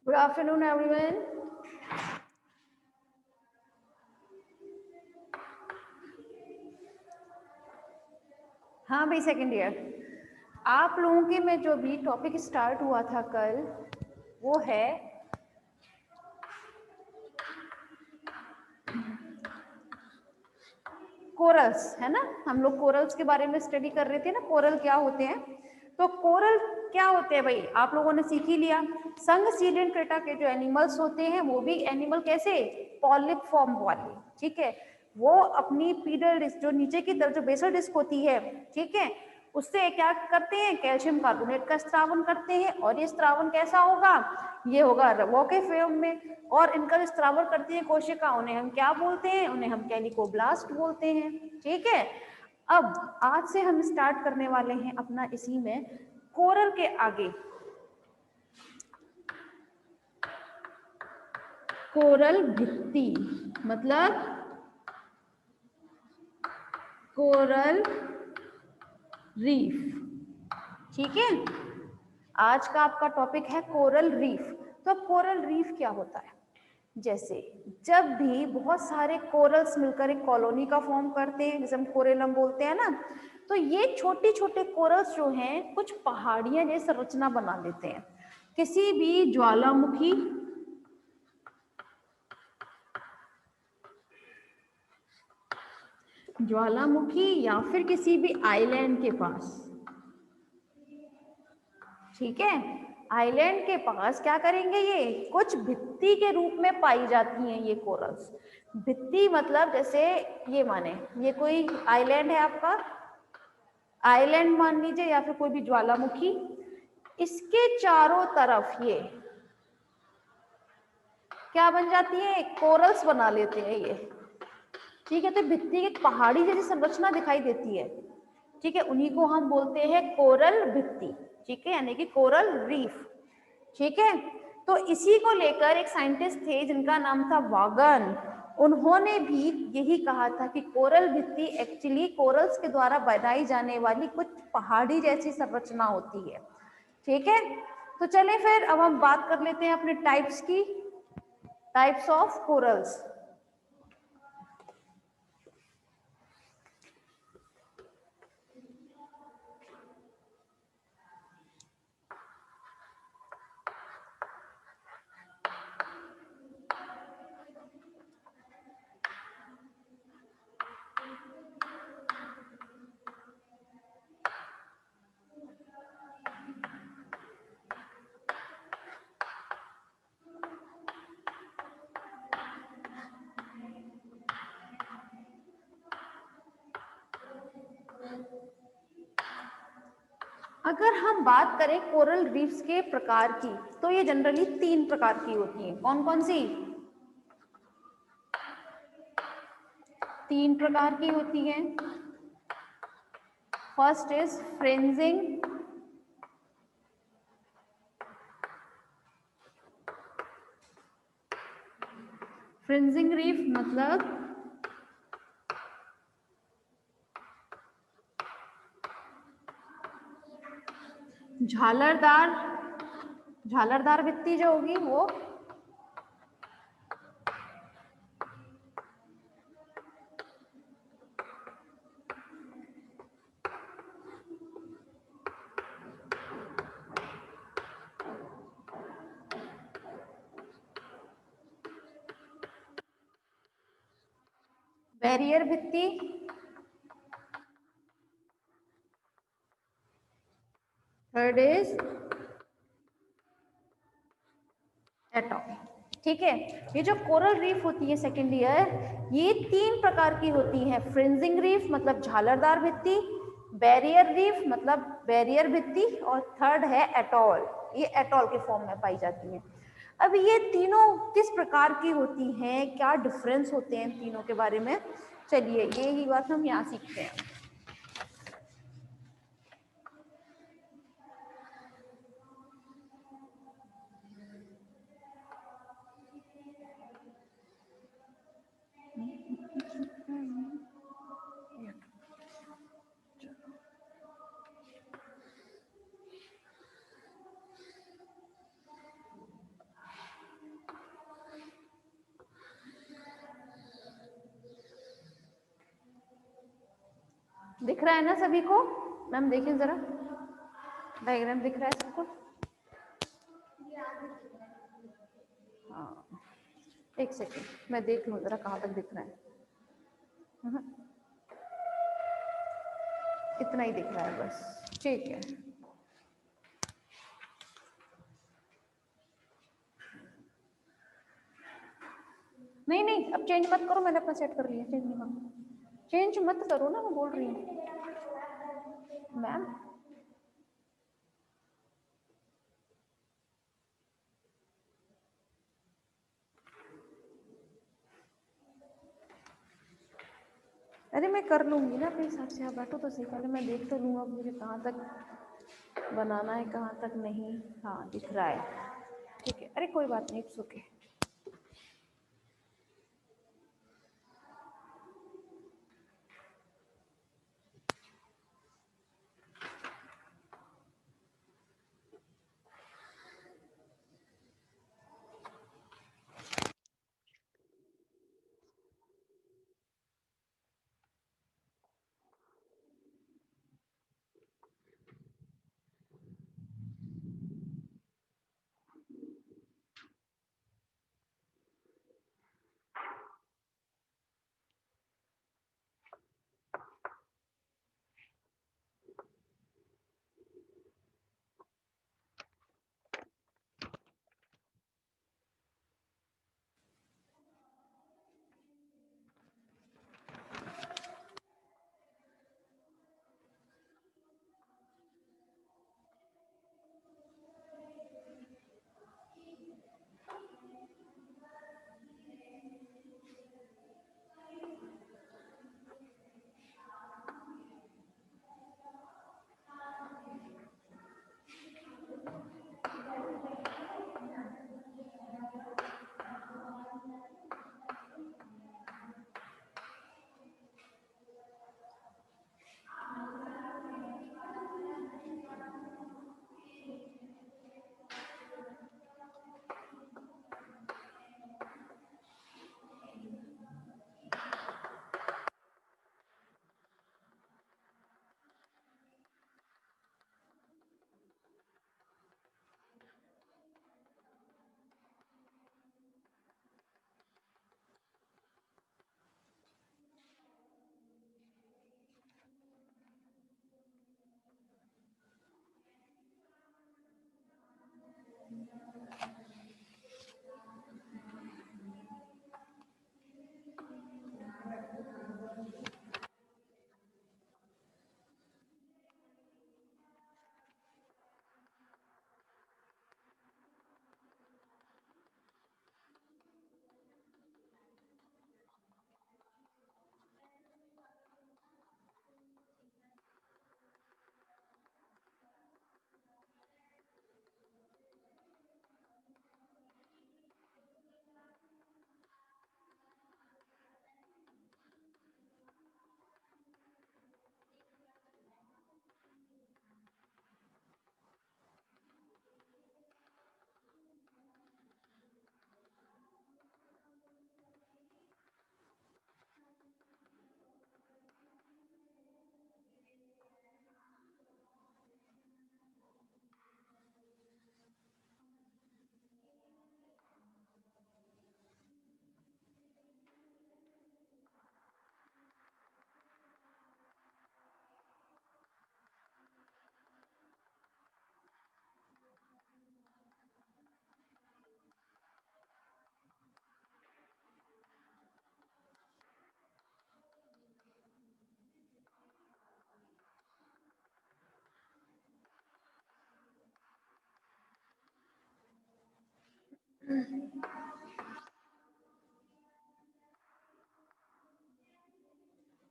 Good afternoon, everyone. हाँ भाई, second year आप लोगों के में जो भी टॉपिक स्टार्ट हुआ था कल, वो है कोरल्स, है ना। हम लोग कोरल्स के बारे में स्टडी कर रहे थे ना, कोरल क्या होते हैं। तो कोरल क्या होते हैं भाई, आप लोगों ने सीख ही लिया। संघ सीडेंट्रेटा के जो एनिमल्स होते हैं, वो भी एनिमल कैसे, पॉलिप फॉर्म वाले, ठीक है। वो अपनी पीडल डिस्क, जो नीचे की तरफ जो बेसल डिस्क होती है, ठीक है, उससे क्या करते हैं, कैल्शियम कार्बोनेट का स्त्रावन करते हैं। और ये स्त्रावन कैसा होगा, ये होगा रवो के फॉर्म में। और इनका जो स्त्रावन करती है कोशिका, उन्हें हम क्या बोलते हैं, उन्हें हम कैलिकोब्लास्ट बोलते हैं, ठीक है। अब आज से हम स्टार्ट करने वाले हैं अपना इसी में कोरल के आगे कोरल भित्ति, मतलब कोरल रीफ, ठीक है। आज का आपका टॉपिक है कोरल रीफ। तो कोरल रीफ क्या होता है, जैसे जब भी बहुत सारे कोरल्स मिलकर एक कॉलोनी का फॉर्म करते हैं, जैसे हम कोरेलम बोलते हैं ना, तो ये छोटे छोटे कोरल्स जो हैं कुछ पहाड़ियां जैसी संरचना बना लेते हैं। किसी भी ज्वालामुखी या फिर किसी भी आइलैंड के पास, ठीक है, आइलैंड के पास क्या करेंगे, ये कुछ भित्ति के रूप में पाई जाती हैं ये कोरल्स। भित्ति मतलब जैसे ये माने ये कोई आइलैंड है आपका, आइलैंड मान लीजिए, या फिर कोई भी ज्वालामुखी, इसके चारों तरफ ये क्या बन जाती है, कोरल्स बना लेते हैं ये, ठीक है। तो भित्ति की एक पहाड़ी जैसी संरचना दिखाई देती है, ठीक है, उन्हीं को हम बोलते हैं कोरल भित्ति, ठीक है, यानी कि कोरल रीफ, ठीक है। तो इसी को लेकर एक साइंटिस्ट थे जिनका नाम था वागन, उन्होंने भी यही कहा था कि कोरल भित्ति एक्चुअली कोरल्स के द्वारा बनाई जाने वाली कुछ पहाड़ी जैसी संरचना होती है, ठीक है। तो चलें फिर अब हम बात कर लेते हैं अपने टाइप्स की, टाइप्स ऑफ कोरल्स। अगर हम बात करें कोरल रीफ्स के प्रकार की, तो ये जनरली 3 प्रकार की होती हैं। कौन कौन सी? 3 प्रकार की होती हैं। First is fringing, fringing reef मतलब झालरदार, झालरदार भित्ति जो होगी वो। बैरियर भित्ति, थर्ड इज एटॉल, ठीक है। ये जो कोरल रीफ होती है सेकेंड ईयर, ये 3 प्रकार की होती है। फ्रिंजिंग रीफ मतलब झालरदार भित्ति, बैरियर रीफ मतलब बैरियर भित्ति, और थर्ड है एटॉल, ये एटॉल के फॉर्म में पाई जाती है। अब ये तीनों किस प्रकार की होती हैं, क्या डिफरेंस होते हैं तीनों के बारे में, चलिए ये ही बात हम यहाँ सीखते हैं। दिख रहा है ना सभी को? मैम देखिए जरा, डायग्राम दिख रहा है सबको? हाँ, एक सेकेंड मैं देख लूँ जरा कहाँ तक दिख रहा है। इतना ही दिख रहा है बस, ठीक है। नहीं नहीं, अब चेंज मत करो, मैंने अपना सेट कर लिया, चेंज नहीं करो, चेंज मत करो ना, मैं बोल रही हूँ मैम। अरे मैं कर लूंगी ना अपने हिसाब से, आप बैठो तो सही, पहले मैं देख तो लूँगा मुझे कहाँ तक बनाना है कहाँ तक नहीं। हाँ दिख रहा है, ठीक है, अरे कोई बात नहीं, इट्स ओके।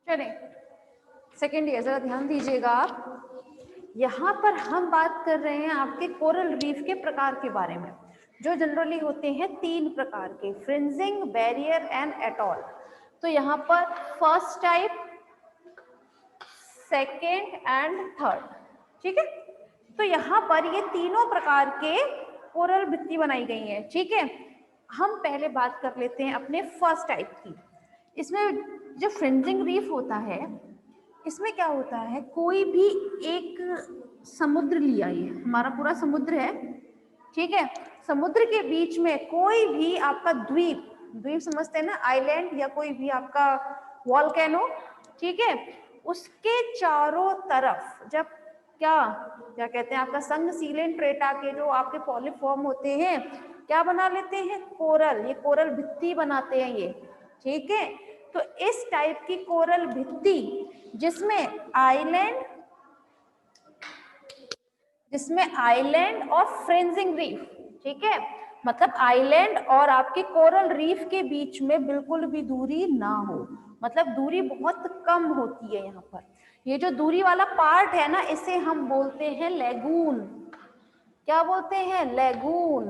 चले सेकेंड ईयर, जरा ध्यान दीजिएगा आप, यहाँ पर हम बात कर रहे हैं आपके कोरल रीफ के प्रकार के बारे में, जो जनरली होते हैं 3 प्रकार के, फ्रिंजिंग, बैरियर एंड एटॉल। तो यहाँ पर first type, second and third, ठीक है। तो यहाँ पर ये तीनों प्रकार के कोरल भित्ति बनाई गई है, ठीक है। हम पहले बात कर लेते हैं अपने फर्स्ट टाइप की। इसमें जो फ्रिंजिंग रीफ होता है इसमें क्या होता है, कोई भी एक समुद्र लिया, ये हमारा पूरा समुद्र है, ठीक है, समुद्र के बीच में कोई भी आपका द्वीप, द्वीप समझते हैं ना, आइलैंड या कोई भी आपका वॉल्केनो, ठीक है, उसके चारों तरफ जब क्या क्या कहते हैं, आपका संघशीलन ट्रेटा के जो आपके पॉलीफॉर्म होते हैं, क्या बना लेते हैं, कोरल, ये कोरल भित्ति बनाते हैं ये, ठीक है। तो इस टाइप की कोरल भित्ति जिसमें आइलैंड और फ्रेंजिंग रीफ, ठीक है, मतलब आइलैंड और आपके कोरल रीफ के बीच में बिल्कुल भी दूरी ना हो, मतलब दूरी बहुत कम होती है यहाँ पर। ये जो दूरी वाला पार्ट है ना, इसे हम बोलते हैं लैगून। क्या बोलते हैं, लैगून,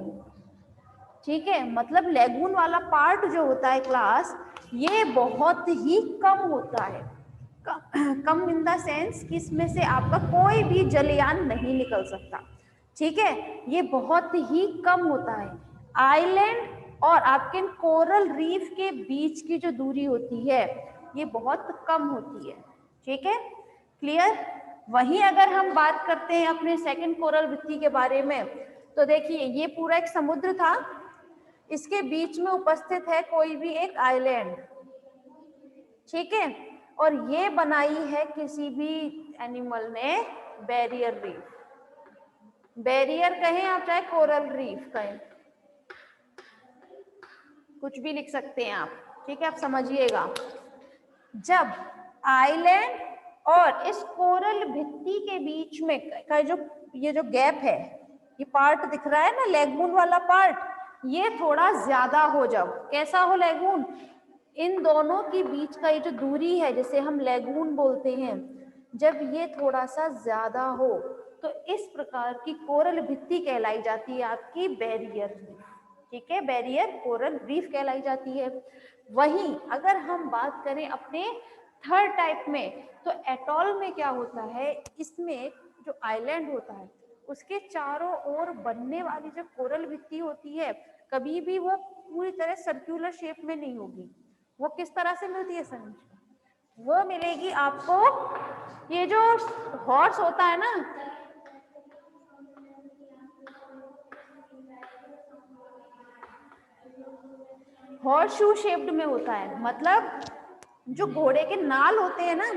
ठीक है। मतलब लैगून वाला पार्ट जो होता है क्लास, ये बहुत ही कम होता है, कम इन द सेंस कि इसमें से आपका कोई भी जलयान नहीं निकल सकता, ठीक है, ये बहुत ही कम होता है। आइलैंड और आपके कोरल रीफ के बीच की जो दूरी होती है, ये बहुत कम होती है, ठीक है, क्लियर। वहीं अगर हम बात करते हैं अपने सेकंड कोरल भित्ति के बारे में, तो देखिए ये पूरा एक समुद्र था, इसके बीच में उपस्थित है कोई भी एक आइलैंड, ठीक है, और ये बनाई है किसी भी एनिमल ने बैरियर रीफ, बैरियर कहें आप चाहे कोरल रीफ कहें, कुछ भी लिख सकते हैं आप, ठीक है, आप समझिएगा। जब आइलैंड और इस कोरल भित्ति के बीच में का जो ये जो गैप है, ये पार्ट दिख रहा है ना, लैगून वाला पार्ट, ये थोड़ा ज्यादा हो, जब कैसा हो लैगून, इन दोनों के बीच का ये जो दूरी है जिसे हम लैगून बोलते हैं, जब ये थोड़ा सा ज्यादा हो, तो इस प्रकार की कोरल भित्ति कहलाई जाती है आपकी बैरियर रीफ, ठीक है, बैरियर कोरल रीफ कहलाई जाती है। वहीं अगर हम बात करें अपने थर्ड टाइप में, तो एटॉल में क्या होता है, इसमें जो आइलैंड होता है उसके चारों ओर बनने वाली जो कोरल भित्ति होती है, कभी भी वो पूरी तरह सर्कुलर शेप में नहीं होगी। वो किस तरह से मिलती है समझ, वो मिलेगी आपको, ये जो हॉर्स होता है ना, हॉर्स शू शेप्ड में होता है, मतलब जो घोड़े के नाल होते हैं ना,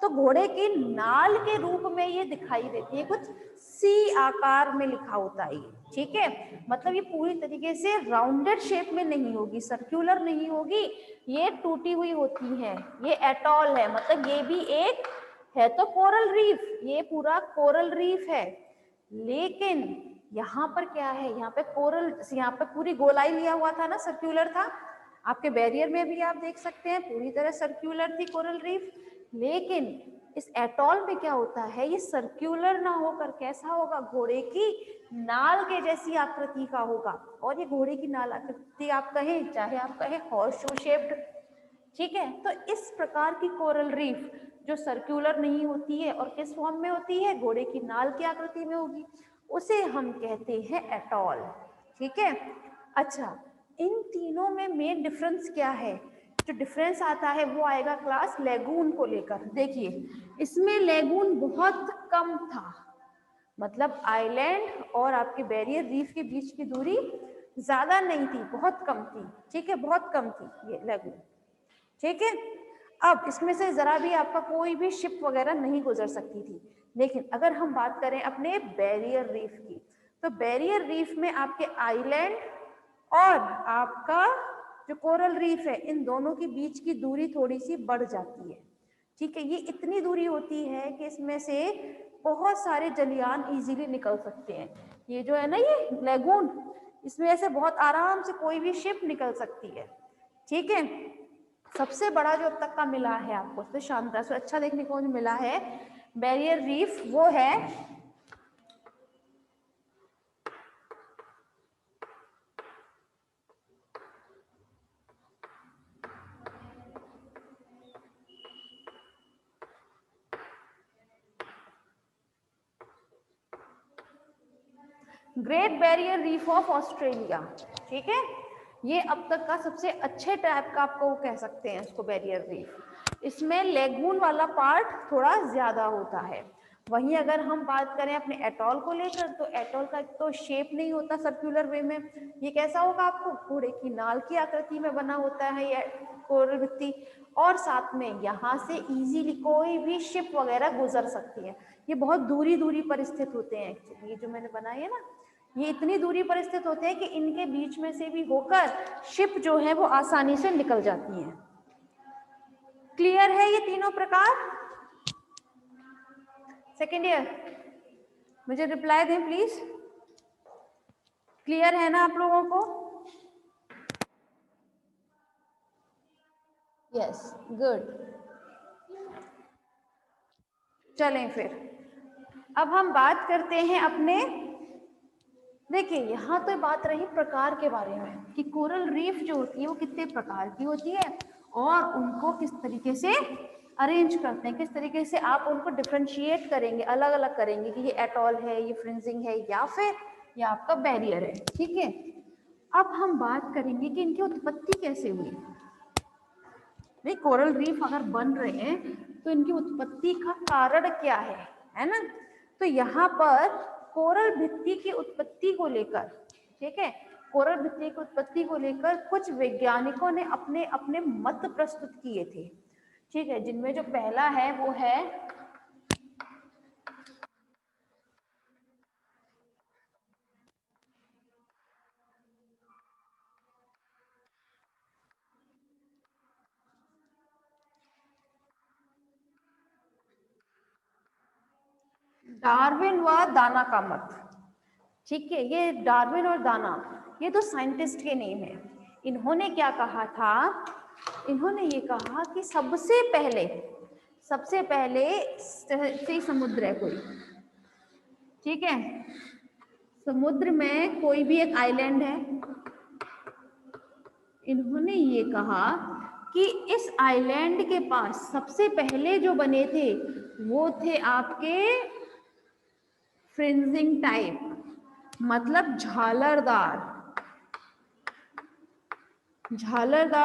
तो घोड़े के नाल के रूप में ये दिखाई देती है, कुछ सी आकार में लिखा होता है ये, ठीक है, मतलब ये पूरी तरीके से राउंडेड शेप में नहीं होगी, सर्कुलर नहीं होगी, ये टूटी हुई होती है, ये एटॉल है, मतलब ये भी एक है तो कोरल रीफ, ये पूरा कोरल रीफ है, लेकिन यहाँ पर क्या है, यहाँ पे कोरल, यहाँ पे पूरी गोलाई लिया हुआ था ना, सर्कुलर था, आपके बैरियर में भी आप देख सकते हैं पूरी तरह सर्कुलर थी कोरल रीफ, लेकिन इस एटॉल में क्या होता है, ये सर्कुलर ना होकर कैसा होगा, घोड़े की नाल के जैसी आकृति का होगा, और ये घोड़े की नाल आकृति आप कहें चाहे आप कहें हॉर्स शू शेप्ड, ठीक है। तो इस प्रकार की कोरल रीफ जो सर्कुलर नहीं होती है और किस फॉर्म में होती है, घोड़े की नाल की आकृति में होगी, उसे हम कहते हैं एटॉल, ठीक है। अच्छा, इन तीनों में मेन डिफरेंस क्या है, जो डिफरेंस आता है वो आएगा क्लास लैगून को लेकर। देखिए इसमें लैगून बहुत कम था, मतलब आइलैंड और आपके बैरियर रीफ के बीच की दूरी ज्यादा नहीं थी, बहुत कम थी, ठीक है, बहुत कम थी ये लैगून, ठीक है। अब इसमें से जरा भी आपका कोई भी शिप वगैरह नहीं गुजर सकती थी, लेकिन अगर हम बात करें अपने बैरियर रीफ की, तो बैरियर रीफ में आपके आइलैंड और आपका जो कोरल रीफ है, इन दोनों के बीच की दूरी थोड़ी सी बढ़ जाती है, ठीक है, ये इतनी दूरी होती है कि इसमें से बहुत सारे जलयान इजीली निकल सकते हैं, ये जो है ना ये लैगून, इसमें ऐसे बहुत आराम से कोई भी शिप निकल सकती है, ठीक है। सबसे बड़ा जो अब तक का मिला है आपको, सबसे शानदार से अच्छा देखने को जो मिला है बैरियर रीफ, वो है great barrier reef of Australia, ठीक है, ये अब तक का सबसे अच्छे टाइप का आपको कह सकते हैं इसको बैरियर रीफ। इसमें लेगून वाला पार्ट थोड़ा ज्यादा होता है। वहीं अगर हम बात करें अपने एटॉल को लेकर, तो एटॉल का तो शेप नहीं होता सर्कुलर वे में, ये कैसा होगा आपको घोड़े की नाल की आकृति में बना होता है ये कोरल भित्ति, और साथ में यहाँ से इजीली कोई भी शिप वगैरह गुजर सकती है। ये बहुत दूरी दूरी पर स्थित होते हैं एक्चुअली, ये जो मैंने बनाई है ना, ये इतनी दूरी पर स्थित होते हैं कि इनके बीच में से भी होकर शिप जो है वो आसानी से निकल जाती है। क्लियर है ये तीनों प्रकार? सेकेंड ईयर मुझे रिप्लाई दें प्लीज। क्लियर है ना आप लोगों को? Yes, good. चलें फिर अब हम बात करते हैं अपने, देखिए यहाँ तो बात रही प्रकार के बारे में कि कोरल रीफ जो होती है वो कितने प्रकार की होती है और उनको किस तरीके से अरेंज करते हैं, किस तरीके से आप उनको डिफरेंशिएट करेंगे, अलग अलग करेंगे कि ये एटॉल है, ये फ्रिंजिंग है, या फिर ये आपका बैरियर है। ठीक है, अब हम बात करेंगे कि इनकी उत्पत्ति कैसे हुई। भाई कोरल रीफ अगर बन रहे हैं तो इनकी उत्पत्ति का कारण क्या है ना? तो यहाँ पर कोरल भित्ति की उत्पत्ति को लेकर, ठीक है, कोरल भित्ति की उत्पत्ति को लेकर कुछ वैज्ञानिकों ने अपने अपने मत प्रस्तुत किए थे। ठीक है, जिनमें जो पहला है वो है डार्विन व दाना का मत। ठीक है, ये डार्विन और दाना ये तो साइंटिस्ट के नेम है। इन्होंने क्या कहा था, इन्होंने ये कहा कि सबसे पहले से समुद्र है कोई, ठीक है, समुद्र में कोई भी एक आइलैंड है। इन्होंने ये कहा कि इस आइलैंड के पास सबसे पहले जो बने थे वो थे आपके फ्रिंजिंग टाइप, मतलब झालरदार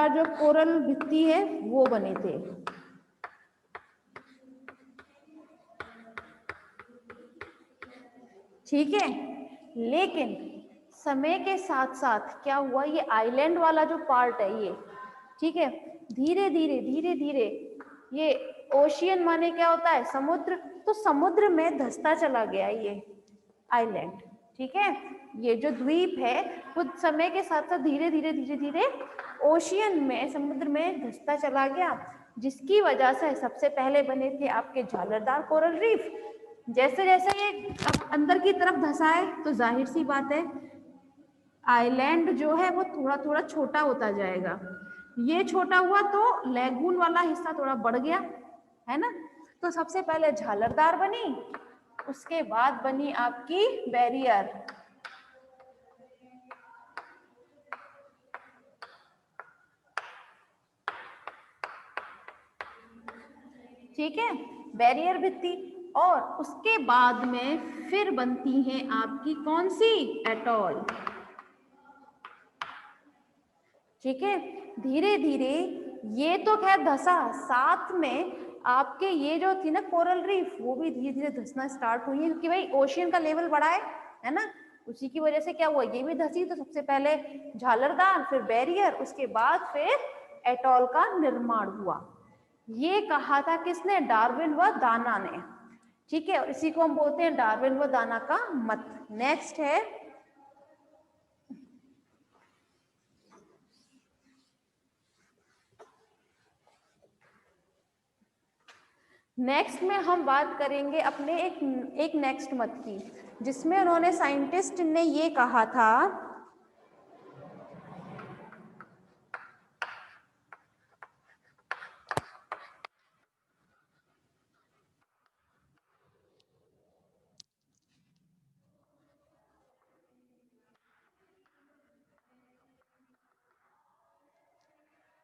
जो कोरल भित्ति है वो बने थे। ठीक है, लेकिन समय के साथ साथ क्या हुआ, ये आइलैंड वाला जो पार्ट है ये, ठीक है, धीरे धीरे ये ओशियन माने क्या होता है समुद्र, तो समुद्र में धंसता चला गया ये आइलैंड। ठीक है, ये जो द्वीप है वो समय के साथ साथ धीरे धीरे ओशियन में, समुद्र में धंसता चला गया, जिसकी वजह से सबसे पहले बने थे आपके झालरदार कोरल रीफ। जैसे जैसे ये अंदर की तरफ धंसा है तो जाहिर सी बात है आइलैंड जो है वो थोड़ा थोड़ा छोटा होता जाएगा। ये छोटा हुआ तो लेगून वाला हिस्सा थोड़ा बढ़ गया, है ना? तो सबसे पहले झालरदार बनी, उसके बाद बनी आपकी बैरियर। ठीक है, बैरियर भित्ति, और उसके बाद में फिर बनती है आपकी कौन सी, एटॉल। ठीक है, धीरे धीरे ये तो खैर धसा, साथ में आपके ये जो थी ना कोरल रीफ वो भी धीरे धीरे धसना स्टार्ट हुई है, क्योंकि भाई ओशियन का लेवल बढ़ा है ना, उसी की वजह से क्या हुआ, ये भी धसी। तो सबसे पहले झालरदार, फिर बैरियर, उसके बाद फिर एटॉल का निर्माण हुआ। ये कहा था किसने, डार्विन व दाना ने। ठीक है, इसी को हम बोलते हैं डार्विन व दाना का मत। नेक्स्ट है नेक्स्ट में हम बात करेंगे अपने एक नेक्स्ट मत की, जिसमें उन्होंने साइंटिस्ट ने ये कहा था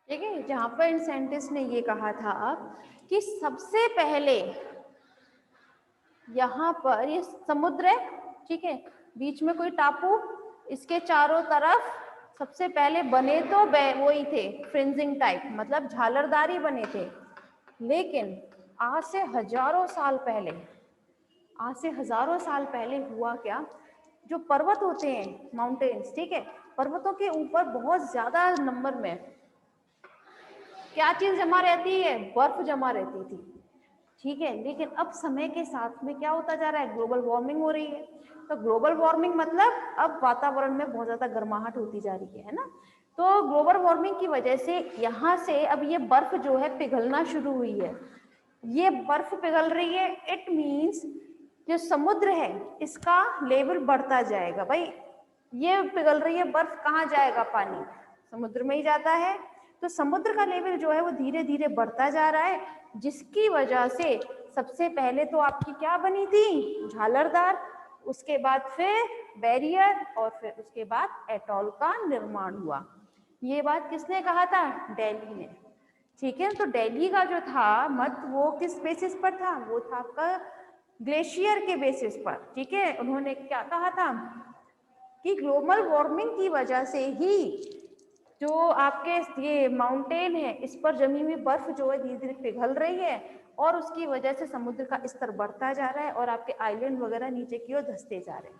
ठीक है, जहां पर इन साइंटिस्ट ने ये कहा था कि सबसे पहले यहाँ पर ये समुद्र है, ठीक है, बीच में कोई टापू, इसके चारों तरफ सबसे पहले बने तो वो ही थे फ्रिंजिंग टाइप, मतलब झालरदार ही बने थे। लेकिन आज से हजारों साल पहले हुआ क्या, जो पर्वत होते हैं माउंटेन्स, ठीक है, पर्वतों के ऊपर बहुत ज्यादा नंबर में क्या चीज जमा रहती है, बर्फ जमा रहती थी, ठीक है। लेकिन अब समय के साथ में क्या होता जा रहा है, ग्लोबल वार्मिंग हो रही है। तो ग्लोबल वार्मिंग मतलब अब वातावरण में बहुत ज्यादा गर्माहट होती जा रही है ना। तो ग्लोबल वार्मिंग की वजह से यहाँ से अब ये बर्फ जो है पिघलना शुरू हुई है। ये बर्फ पिघल रही है, इट मीन्स जो समुद्र है इसका लेवल बढ़ता जाएगा। भाई ये पिघल रही है बर्फ, कहाँ जाएगा पानी, समुद्र में ही जाता है। तो समुद्र का लेवल जो है वो धीरे धीरे बढ़ता जा रहा है, जिसकी वजह से सबसे पहले तो आपकी क्या बनी थी, झालरदार, उसके बाद फिर बैरियर, और फिर उसके बाद एटॉल का निर्माण हुआ। ये बात किसने कहा था, दिल्ली ने, ठीक है। तो दिल्ली का जो था मत वो किस बेसिस पर था, वो था आपका ग्लेशियर के बेसिस पर, ठीक है। उन्होंने क्या कहा था कि ग्लोबल वार्मिंग की वजह से ही जो आपके ये माउंटेन है इस पर जमी हुई बर्फ जो है धीरे धीरे पिघल रही है, और उसकी वजह से समुद्र का स्तर बढ़ता जा रहा है और आपके आइलैंड वगैरह नीचे की ओर धंसते जा रहे हैं।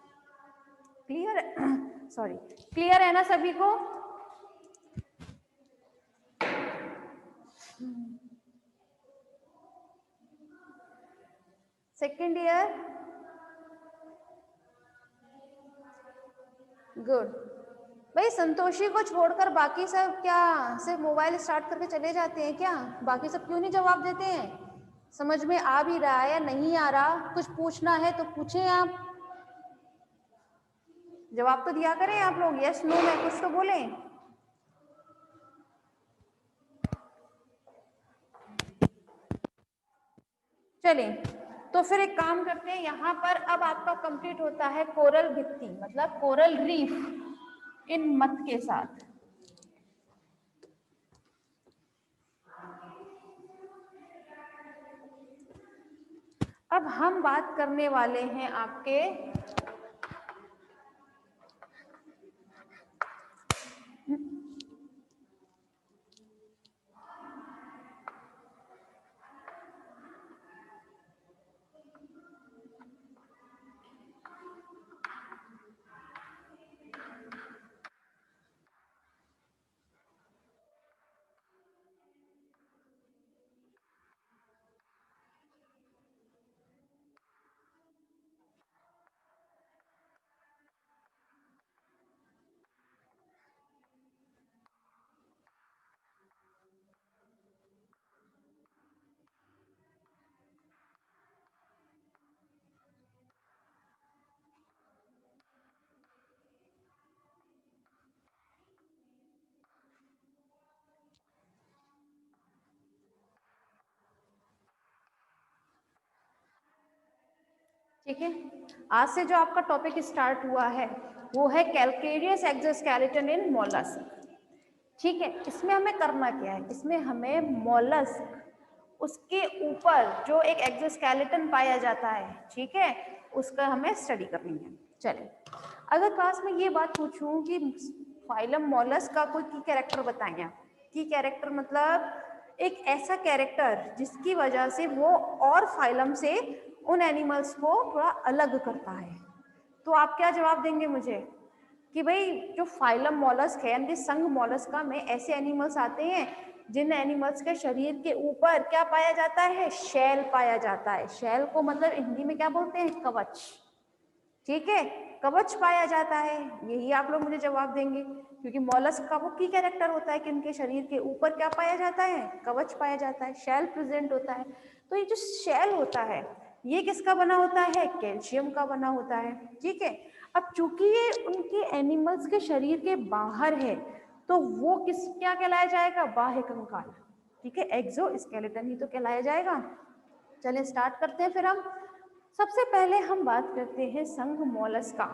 क्लियर है? सॉरी, क्लियर है ना सभी को? Second year, good. भाई संतोषी को छोड़कर बाकी सब क्या सिर्फ मोबाइल स्टार्ट करके चले जाते हैं क्या? बाकी सब क्यों नहीं जवाब देते हैं? समझ में आ भी रहा है या नहीं आ रहा, कुछ पूछना है तो पूछें आप, जवाब तो दिया करें आप लोग, यस नो में कुछ तो बोलें। चलें, तो फिर एक काम करते हैं, यहाँ पर अब आपका कंप्लीट होता है कोरल भित्ति, मतलब कोरल रीफ इन मत के साथ। अब हम बात करने वाले हैं आपके ठीक है, आज से जो आपका टॉपिक स्टार्ट हुआ है वो है कैल्केरियस एक्सोस्केलेटन इन मोलस्क। ठीक है, इसमें हमें करना क्या है, इसमें हमें मोलस्क उसके ऊपर जो एक एक्सोस्केलेटन पाया जाता है, ठीक है, उसका हमें स्टडी करनी है। चलिए, अगर क्लास में ये बात पूछूं कि फाइलम मोलस्क का कोई की कैरेक्टर बताएंगे आप, की कैरेक्टर मतलब एक ऐसा कैरेक्टर जिसकी वजह से वो और फाइलम से उन एनिमल्स को थोड़ा अलग करता है, तो आप क्या जवाब देंगे मुझे कि भाई जो फाइलम मॉलस्क है यानी संघ मॉलस्का में ऐसे एनिमल्स आते हैं जिन एनिमल्स के शरीर के ऊपर क्या पाया जाता है, शेल पाया जाता है। शेल को मतलब हिंदी में क्या बोलते हैं, कवच, ठीक है, कवच पाया जाता है। यही आप लोग मुझे जवाब देंगे, क्योंकि मॉलस्क का वो की कैरेक्टर होता है कि उनके शरीर के ऊपर क्या पाया जाता है, कवच पाया जाता है, शेल प्रेजेंट होता है। तो ये जो शेल होता है ये किसका बना होता है, कैल्शियम का बना होता है, ठीक है। अब चूंकि ये उनके एनिमल्स के शरीर के बाहर है तो वो किस क्या कहलाया जाएगा, बाह्य कंकाल, ठीक है, एक्सोस्केलेटन ही तो कहलाया जाएगा। चलिए स्टार्ट करते हैं फिर हम। सबसे पहले हम बात करते हैं संघ मोलस्का,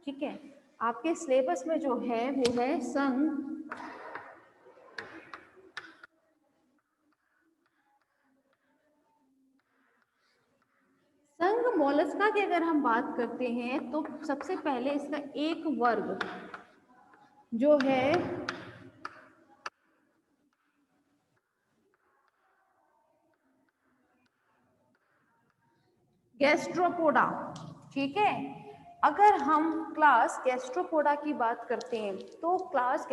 ठीक है। आपके सिलेबस में जो है वो है संघ मोलस्का की अगर हम बात करते हैं तो सबसे पहले इसका एक वर्ग जो है गैस्ट्रोपोडा, ठीक है। अगर हम क्लास गैस्ट्रोपोडा की बात करते हैं तो क्लास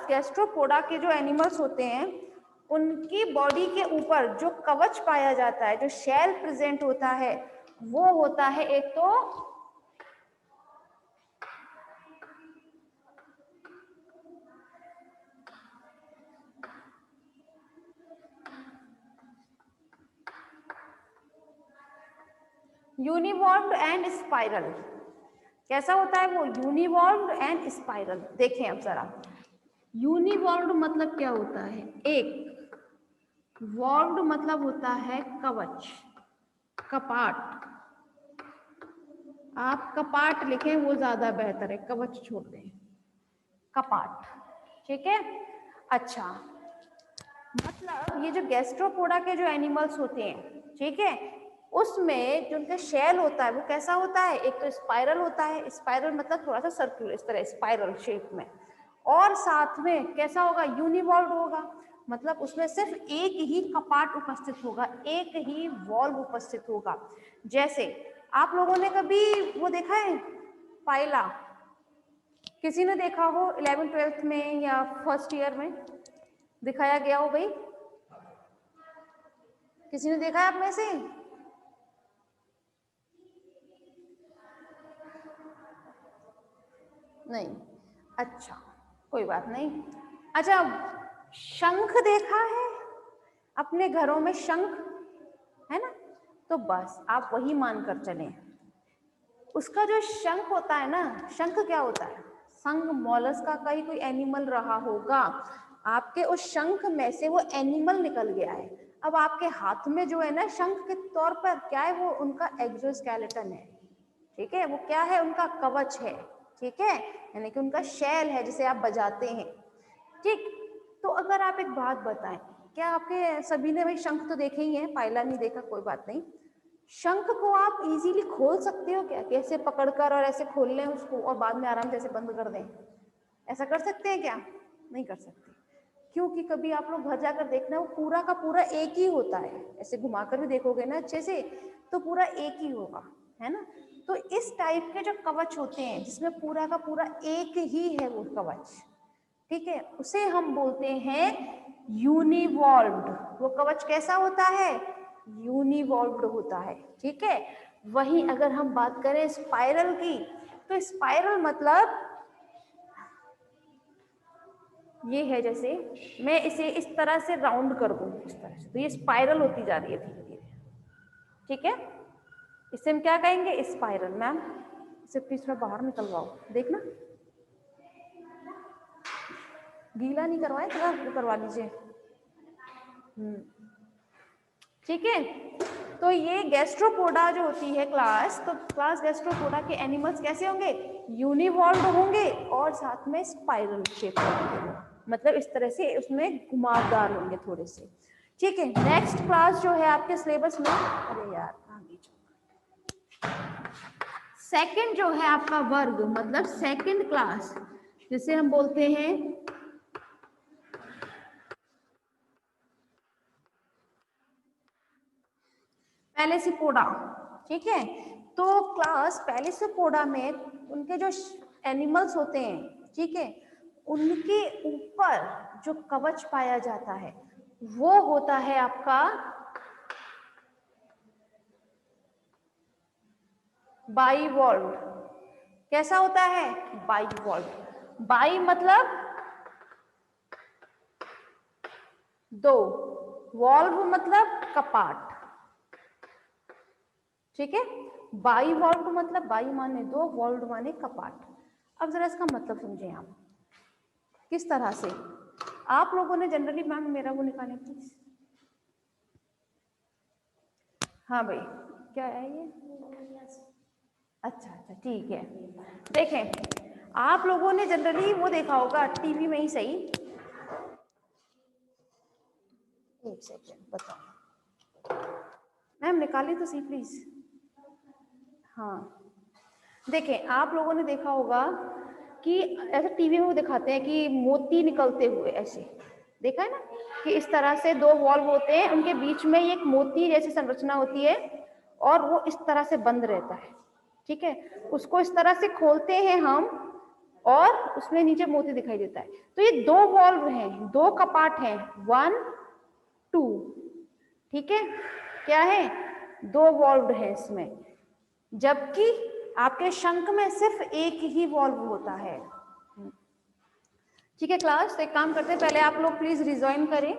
गैस्ट्रोपोडा के जो एनिमल्स होते हैं उनकी बॉडी के ऊपर जो कवच पाया जाता है, जो शेल प्रेजेंट होता है, वो होता है एक तो यूनिवॉल्व्ड एंड स्पाइरल। कैसा होता है वो? यूनिवॉल्व्ड एंड स्पाइरल। देखें अब जरा, यूनिवॉल्व्ड मतलब क्या होता है? एक, वॉल्व्ड मतलब होता है कवच, कपाट। आप कपाट लिखें वो ज्यादा बेहतर है, कवच छोड़ दें, कपाट, ठीक है। अच्छा, मतलब ये जो गैस्ट्रोपोडा के जो एनिमल्स होते हैं, ठीक है, उसमें जो उनका शेल होता है वो कैसा होता है? एक तो स्पाइरल होता है, स्पाइरल मतलब थोड़ा सा सर्कुलर, इस तरह स्पाइरल शेप में, और साथ में कैसा होगा? यूनिवॉल्व होगा, मतलब उसमें सिर्फ एक ही कपाट उपस्थित होगा, एक ही वॉल्व उपस्थित होगा। जैसे आप लोगों ने कभी वो देखा है पाइला? किसी ने देखा हो 11th-12th में या फर्स्ट ईयर में दिखाया गया हो भाई? किसी ने देखा है आप में से? नहीं, अच्छा कोई बात नहीं। अच्छा, शंख देखा है अपने घरों में? शंख है ना, तो बस आप वही मानकर चलें। उसका जो शंख होता है ना, शंख क्या होता है? शंख मॉलस्का का ही कोई एनिमल रहा होगा, आपके उस शंख में से वो एनिमल निकल गया है। अब आपके हाथ में जो है ना शंख के तौर पर क्या है? वो उनका एक्सोस्केलेटन है, ठीक है, वो क्या है? उनका कवच है, ठीक है, यानी कि उनका शेल है जिसे आप बजाते हैं, ठीक। तो अगर आप एक बात बताएं, क्या आपके सभी ने भाई शंख तो देखे ही हैं, पायला नहीं देखा कोई बात नहीं, शंख को आप इजीली खोल सकते हो क्या? कैसे पकड़कर और ऐसे खोल लें उसको और बाद में आराम से ऐसे बंद कर दें? ऐसा कर सकते हैं क्या? नहीं कर सकते, क्योंकि कभी आप लोग घर जाकर देखना वो पूरा का पूरा एक ही होता है, ऐसे घुमाकर भी देखोगे ना अच्छे से तो पूरा एक ही होगा, है ना। तो इस टाइप के जो कवच होते हैं जिसमें पूरा का पूरा एक ही है वो कवच, ठीक है, उसे हम बोलते हैं यूनिवॉल्व्ड। वो कवच कैसा होता है? यूनिवॉल्व्ड होता है, ठीक है। वहीं अगर हम बात करें स्पाइरल की, तो स्पाइरल मतलब ये है, जैसे मैं इसे इस तरह से राउंड कर दूं इस तरह से, तो ये स्पाइरल होती जा रही है धीरे धीरे, ठीक है। इसे हम क्या कहेंगे? स्पाइरल। मैम इसे प्लीज थोड़ा बाहर निकलवाओ, देखना गीला नहीं करवाए, थोड़ा करवा लीजिए, ठीक है। तो ये गैस्ट्रोपोडा जो होती है क्लास, तो क्लास गैस्ट्रोपोडा के एनिमल्स कैसे होंगे? यूनिवॉल्व्ड होंगे और साथ में स्पाइरल शेप होंगे, मतलब इस तरह से उसमें घुमावदार होंगे थोड़े से, ठीक है। नेक्स्ट क्लास जो है आपके सिलेबस में, अरे यार सेकंड जो है आपका वर्ग, मतलब सेकंड क्लास जिसे हम बोलते हैं पैलेसिपोडा, ठीक है। तो क्लास पैलेसिपोडा में उनके जो एनिमल्स होते हैं, ठीक है, उनके ऊपर जो कवच पाया जाता है वो होता है आपका बाइवॉल्व। कैसा होता है? बाइवॉल्व। बाई मतलब दो, वॉल्व मतलब कपाट, ठीक है। बाई वॉल्व मतलब बाई माने दो, वॉल्व माने कपाट। अब जरा इसका मतलब समझें आप किस तरह से। आप लोगों ने जनरली, मैम मेरा वो निकालें प्लीज, हाँ भाई क्या है ये? अच्छा अच्छा ठीक है। देखें आप लोगों ने जनरली वो देखा होगा टीवी में ही सही, एक सेकेंड बताओ मैम, निकालें तो सही प्लीज। हाँ देखें, आप लोगों ने देखा होगा कि ऐसे टीवी में वो दिखाते हैं कि मोती निकलते हुए, ऐसे देखा है ना, कि इस तरह से दो वॉल्व होते हैं, उनके बीच में एक मोती जैसी संरचना होती है और वो इस तरह से बंद रहता है, ठीक है। उसको इस तरह से खोलते हैं हम और उसमें नीचे मोती दिखाई देता है। तो ये दो वॉल्व हैं, दो कपाट हैं, 1 2, ठीक है। क्या है, दो वॉल्व है इसमें, जबकि आपके शंख में सिर्फ एक ही वॉल्व होता है, ठीक है क्लास। तो एक काम करते हैं, पहले आप लोग प्लीज रिजॉइन करें।